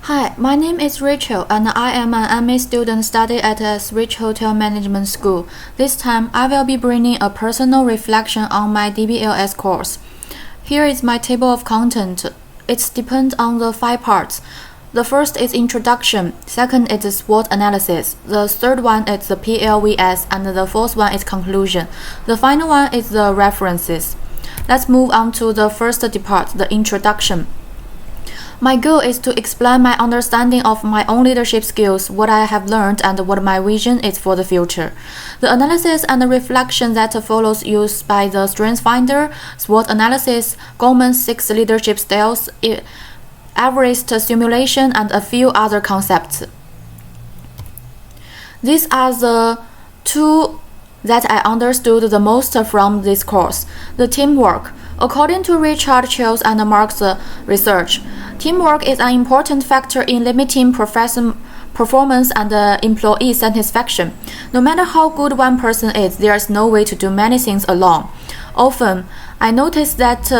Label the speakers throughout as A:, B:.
A: Hi, my name is Rachel and I am an MA student studying at a Rich Hotel Management School. This time, I will be bringing a personal reflection on my DBLS course. Here is my table of content. It depends on the 5 parts. The first is introduction, second is SWOT analysis, the third one is the PLVS, and the fourth one is conclusion. The final one is the references. Let's move on to the first part, the introduction. My goal is to explain my understanding of my own leadership skills, what I have learned, and what my vision is for the future. The analysis and the reflection that follows used by the StrengthsFinder, SWOT analysis, Goleman's 6 leadership styles, Everest simulation, and a few other concepts. These are the 2 that I understood the most from this course. The teamwork. According to Richard Childs and Mark's research, teamwork is an important factor in limiting performance and employee satisfaction. No matter how good one person is, there is no way to do many things alone. Often, I notice that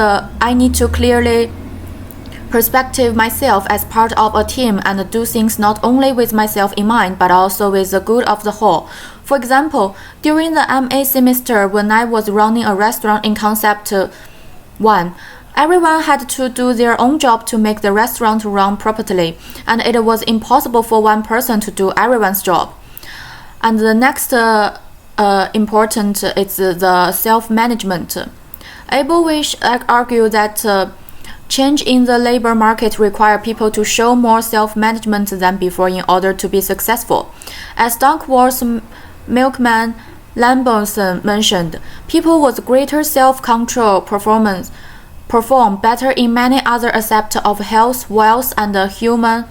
A: I need to clearly perspective myself as part of a team and do things not only with myself in mind but also with the good of the whole. For example, during the MA semester when I was running a restaurant in Concept 1, everyone had to do their own job to make the restaurant run properly, and it was impossible for one person to do everyone's job. And the next important is the self-management. Abel argued that change in the labor market requires people to show more self-management than before in order to be successful. As Dunkworth's milkman Lambertson mentioned, people with greater self-control perform better in many other aspects of health, wealth, and the human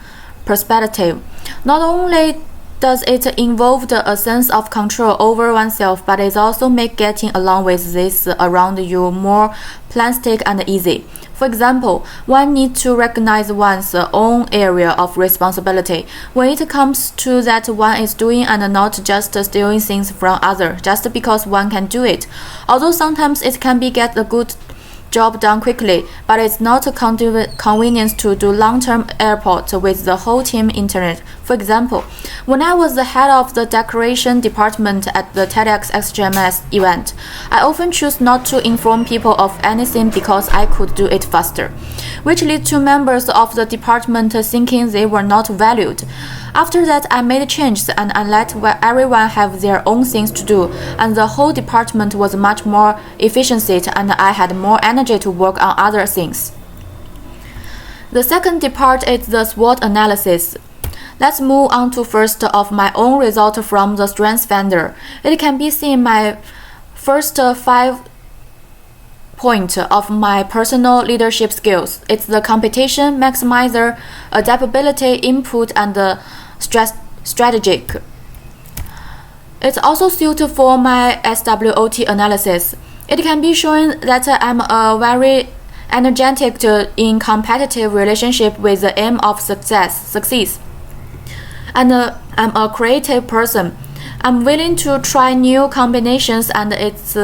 A: perspective. Not only does it involve a sense of control over oneself, but it also makes getting along with this around you more plastic and easy. For example, one needs to recognize one's own area of responsibility when it comes to that one is doing and not just stealing things from others just because one can do it. Although sometimes it can be get a good job done quickly, but it's not a convenience to do long-term airport with the whole team internet. For example, when I was the head of the decoration department at the TEDx XGMS event, I often choose not to inform people of anything because I could do it faster, which led to members of the department thinking they were not valued. After that, I made changes and I let everyone have their own things to do, and the whole department was much more efficient and I had more energy to work on other things. The second part is the SWOT analysis. Let's move on to first of my own result from the StrengthsFinder. It can be seen my first 5 point of my personal leadership skills. It's the competition, maximizer, adaptability, input, and strategic. It's also suited for my SWOT analysis. It can be shown that I'm a very energetic in competitive relationship with the aim of success. And I'm a creative person. I'm willing to try new combinations and it's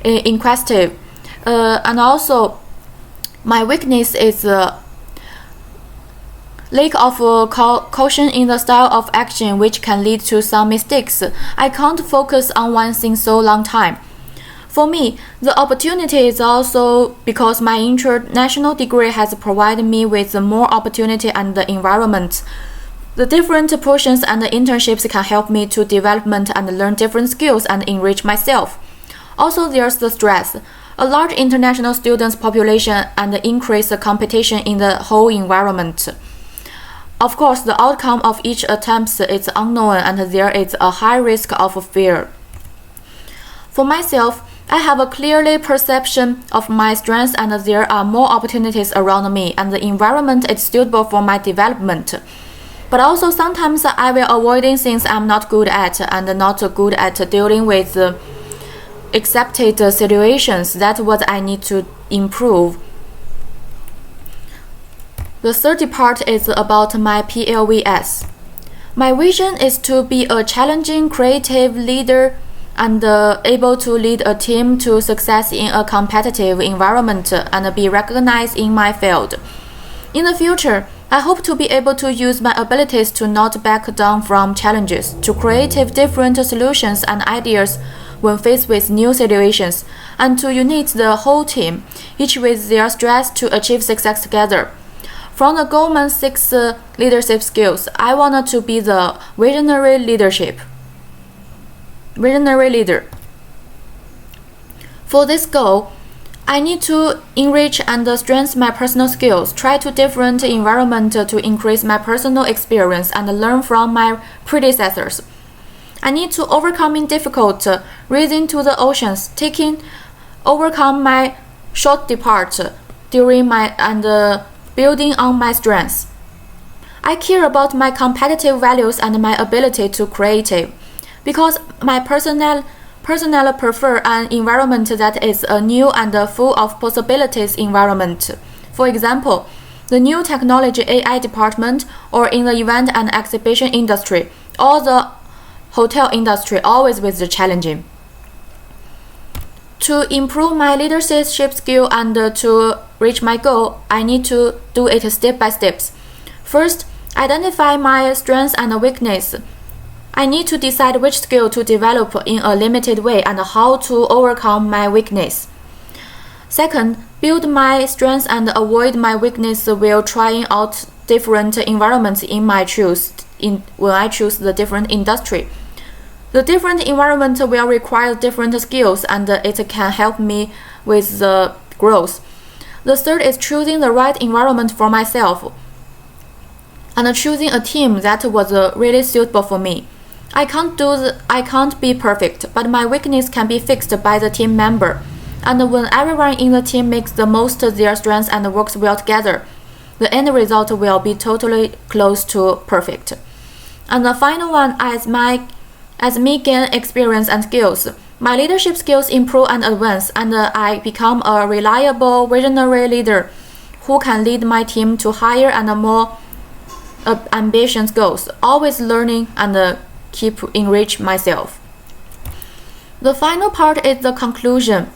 A: inquisitive. And also, my weakness is lack of caution in the style of action, which can lead to some mistakes. I can't focus on one thing so long time. For me, the opportunity is also because my international degree has provided me with more opportunity and the environment. The different portions and the internships can help me to development and learn different skills and enrich myself. Also, there's the stress. A large international students population and increased competition in the whole environment. Of course, the outcome of each attempt is unknown and there is a high risk of failure. For myself, I have a clear perception of my strengths and there are more opportunities around me and the environment is suitable for my development. But also sometimes I will avoiding things I'm not good at and not good at dealing with accepted situations. That's what I need to improve. The third part is about my PLVS. My vision is to be a challenging, creative leader and able to lead a team to success in a competitive environment and be recognized in my field. In the future, I hope to be able to use my abilities to not back down from challenges, to create different solutions and ideas when faced with new situations, and to unite the whole team, each with their strengths to achieve success together. From the Goldman 6 leadership skills, I wanted to be the visionary leader. For this goal, I need to enrich and strengthen my personal skills, try to different environment to increase my personal experience and learn from my predecessors. I need to overcome difficult rising to the oceans, overcome my short depart during my and building on my strengths. I care about my competitive values and my ability to create, because my personnel prefer an environment that is a new and full of possibilities environment. For example, the new technology AI department, or in the event and exhibition industry, or the hotel industry, always with the challenging. To improve my leadership skill and to reach my goal, I need to do it step by step. First, identify my strengths and weakness. I need to decide which skill to develop in a limited way and how to overcome my weakness. Second, build my strengths and avoid my weakness while trying out different environments when I choose the different industry. The different environment will require different skills and it can help me with the growth. The third is choosing the right environment for myself and choosing a team that was really suitable for me. I can't be perfect, but my weakness can be fixed by the team member. And when everyone in the team makes the most of their strengths and works well together, the end result will be totally close to perfect. And the final one, as me gain experience and skills, my leadership skills improve and advance, and I become a reliable visionary leader who can lead my team to higher and more ambitious goals, always learning and keep enrich myself. The final part is the conclusion.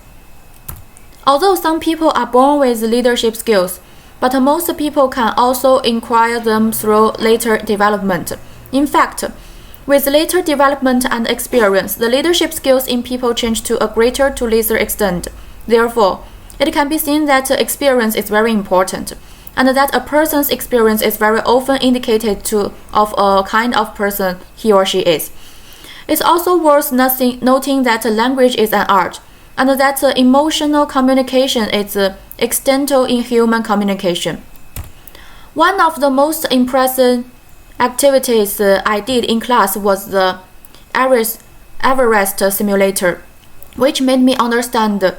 A: Although some people are born with leadership skills, but most people can also acquire them through later development. In fact, with later development and experience, the leadership skills in people change to a greater to lesser extent. Therefore, it can be seen that experience is very important, and that a person's experience is very often indicated of a kind of person he or she is. It's also worth noting that language is an art, and that emotional communication is external in human communication. One of the most impressive activities I did in class was the Everest simulator, which made me understand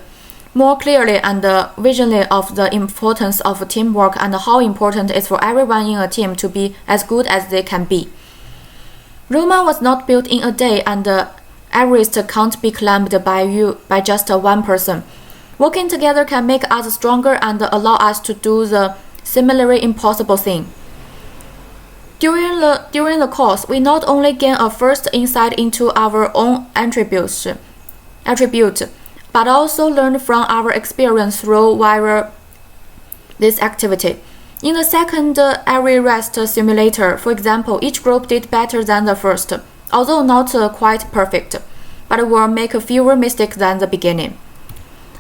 A: more clearly and visually of the importance of teamwork and how important it is for everyone in a team to be as good as they can be. Rome was not built in a day, and Everest can't be climbed by just one person. Working together can make us stronger and allow us to do the similarly impossible thing. During the course, we not only gain a first insight into our own attribute, but also learn from our experience through this activity. In the second Everest simulator, for example, each group did better than the first, although not quite perfect, but will make fewer mistakes than the beginning.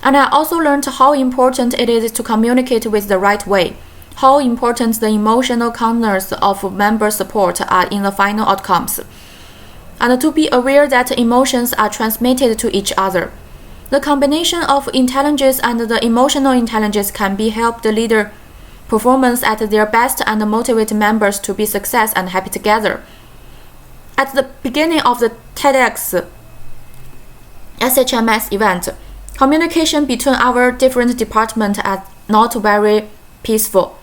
A: And I also learned how important it is to communicate with the right way, how important the emotional corners of member support are in the final outcomes, and to be aware that emotions are transmitted to each other. The combination of intelligence and the emotional intelligence can be help the leader performance at their best and motivate members to be success and happy together. At the beginning of the TEDx SHMS event, communication between our different departments are not very peaceful,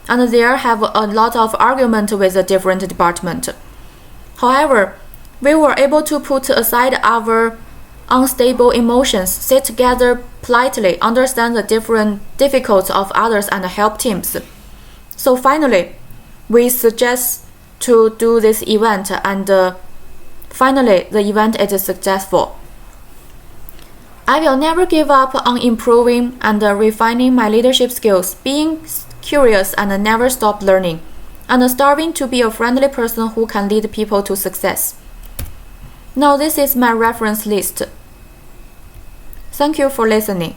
A: and there have a lot of argument with the different department. However, we were able to put aside our unstable emotions, sit together politely, understand the different difficulties of others, and help teams. So finally, we suggest to do this event, and finally, the event is successful. I will never give up on improving and refining my leadership skills, being curious and never stop learning. and striving to be a friendly person who can lead people to success. Now this is my reference list. Thank you for listening.